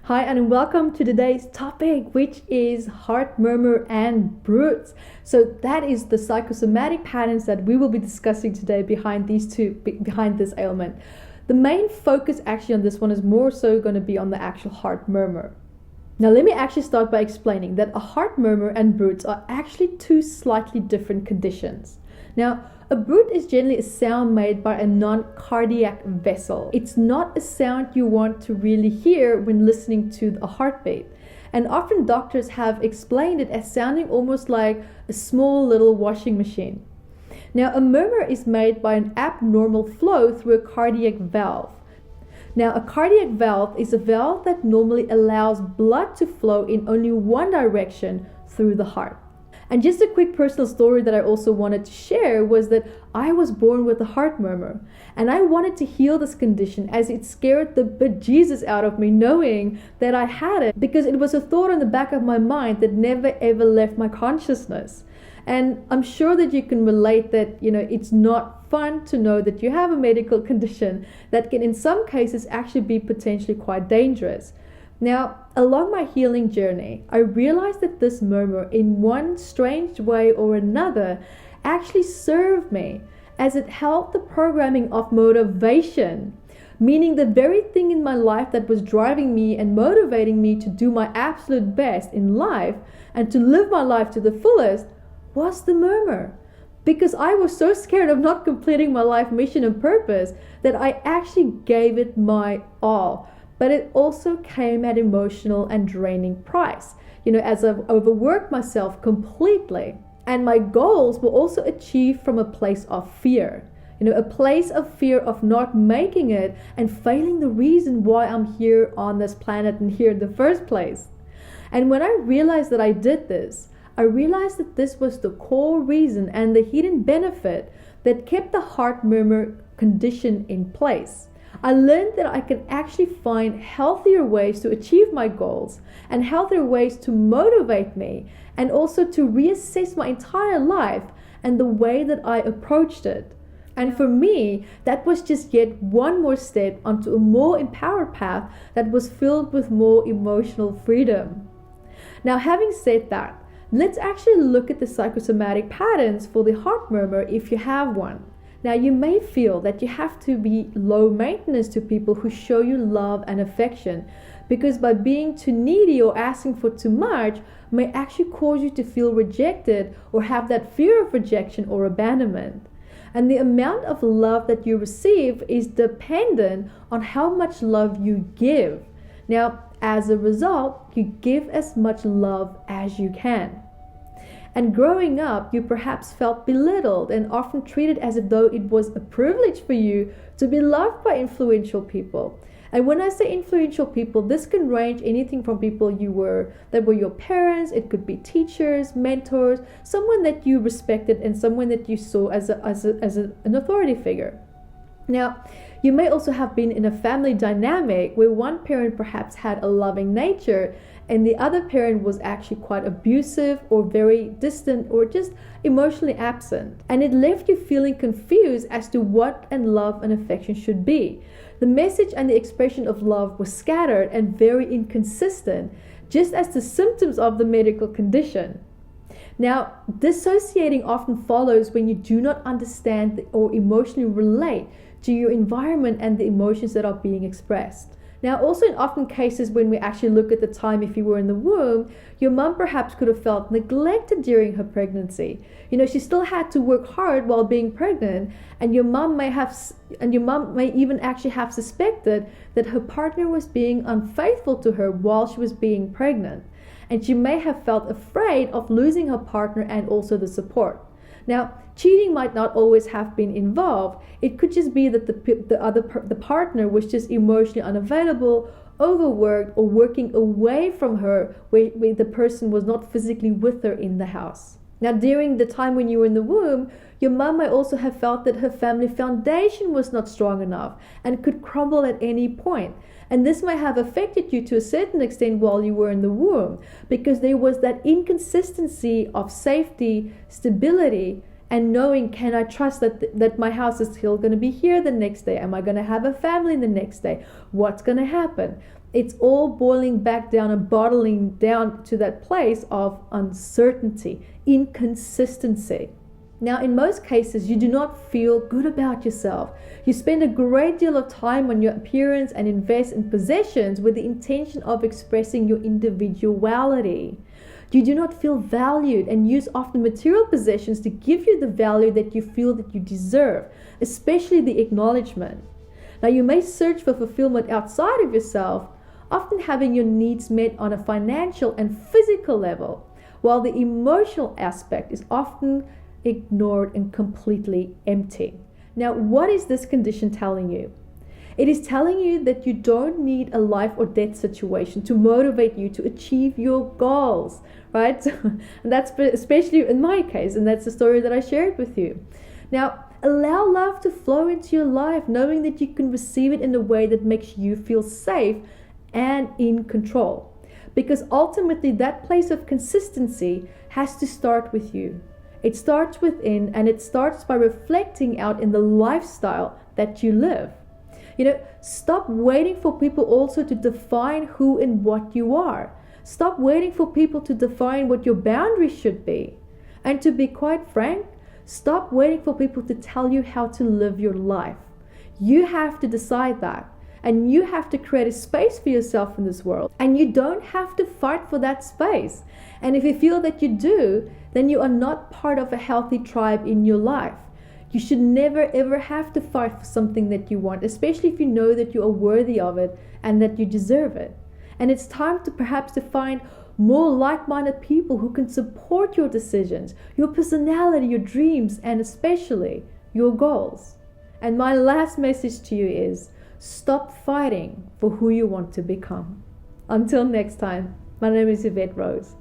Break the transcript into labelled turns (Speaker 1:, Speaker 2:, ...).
Speaker 1: Hi and welcome to today's topic, which is heart murmur and bruits. So that is the psychosomatic patterns that we will be discussing today behind this ailment. The main focus actually on this one is more so going to be on the actual heart murmur. Now let me actually start by explaining that a heart murmur and bruits are actually two slightly different conditions. Now, a bruit is generally a sound made by a non-cardiac vessel. It's not a sound you want to really hear when listening to a heartbeat. And often doctors have explained it as sounding almost like a small little washing machine. Now, a murmur is made by an abnormal flow through a cardiac valve. Now, a cardiac valve is a valve that normally allows blood to flow in only one direction through the heart. And just a quick personal story that I also wanted to share was that I was born with a heart murmur, and I wanted to heal this condition as it scared the bejesus out of me knowing that I had it, because it was a thought in the back of my mind that never ever left my consciousness. And I'm sure that you can relate that, it's not fun to know that you have a medical condition that can in some cases actually be potentially quite dangerous. Now, along my healing journey, I realized that this murmur, in one strange way or another, actually served me, as it helped the programming of motivation, meaning the very thing in my life that was driving me and motivating me to do my absolute best in life and to live my life to the fullest was the murmur. Because I was so scared of not completing my life mission and purpose that I actually gave it my all. But it also came at emotional and draining price, as I've overworked myself completely. And my goals were also achieved from a place of fear, a place of fear of not making it and failing the reason why I'm here on this planet and here in the first place. And when I realized that I did this, I realized that this was the core reason and the hidden benefit that kept the heart murmur condition in place. I learned that I can actually find healthier ways to achieve my goals and healthier ways to motivate me, and also to reassess my entire life and the way that I approached it. And for me, that was just yet one more step onto a more empowered path that was filled with more emotional freedom. Now, having said that, let's actually look at the psychosomatic patterns for the heart murmur if you have one. Now, you may feel that you have to be low maintenance to people who show you love and affection, because by being too needy or asking for too much may actually cause you to feel rejected or have that fear of rejection or abandonment. And the amount of love that you receive is dependent on how much love you give. Now, as a result, you give as much love as you can. And growing up, you perhaps felt belittled and often treated as if though it was a privilege for you to be loved by influential people. And when I say influential people, this can range anything from people that were your parents. It could be teachers, mentors, someone that you respected and someone that you saw as an authority figure. Now, you may also have been in a family dynamic where one parent perhaps had a loving nature and the other parent was actually quite abusive or very distant or just emotionally absent. And it left you feeling confused as to what and love and affection should be. The message and the expression of love was scattered and very inconsistent, just as the symptoms of the medical condition. Now, dissociating often follows when you do not understand or emotionally relate to your environment and the emotions that are being expressed. Now, also in often cases when we actually look at the time if you were in the womb, your mom perhaps could have felt neglected during her pregnancy. She still had to work hard while being pregnant, and your mom may even actually have suspected that her partner was being unfaithful to her while she was being pregnant. And she may have felt afraid of losing her partner and also the support. Now, cheating might not always have been involved. It could just be that the partner was just emotionally unavailable, overworked, or working away from her where the person was not physically with her in the house. Now, during the time when you were in the womb, your mom might also have felt that her family foundation was not strong enough and could crumble at any point. And this might have affected you to a certain extent while you were in the womb, because there was that inconsistency of safety, stability, and knowing, can I trust that my house is still going to be here the next day? Am I going to have a family the next day? What's going to happen? it's all boiling back down and bottling down to that place of uncertainty, inconsistency. Now, in most cases, you do not feel good about yourself. You spend a great deal of time on your appearance and invest in possessions with the intention of expressing your individuality. You do not feel valued and use often material possessions to give you the value that you feel that you deserve, especially the acknowledgement. Now, you may search for fulfillment outside of yourself, often having your needs met on a financial and physical level, while the emotional aspect is often ignored and completely empty. Now, what is this condition telling you? It is telling you that you don't need a life or death situation to motivate you to achieve your goals, right? And that's especially in my case, and that's the story that I shared with you. Now, allow love to flow into your life, knowing that you can receive it in a way that makes you feel safe and in control. Because ultimately, that place of consistency has to start with you. It starts within, and it starts by reflecting out in the lifestyle that you live. Stop waiting for people also to define who and what you are. Stop waiting for people to define what your boundaries should be. And to be quite frank, stop waiting for people to tell you how to live your life. You have to decide that. And you have to create a space for yourself in this world. And you don't have to fight for that space. And if you feel that you do, then you are not part of a healthy tribe in your life. You should never ever have to fight for something that you want, especially if you know that you are worthy of it and that you deserve it. And it's time to perhaps to find more like-minded people who can support your decisions, your personality, your dreams, and especially your goals. And my last message to you is, stop fighting for who you want to become. Until next time, my name is Evette Rose.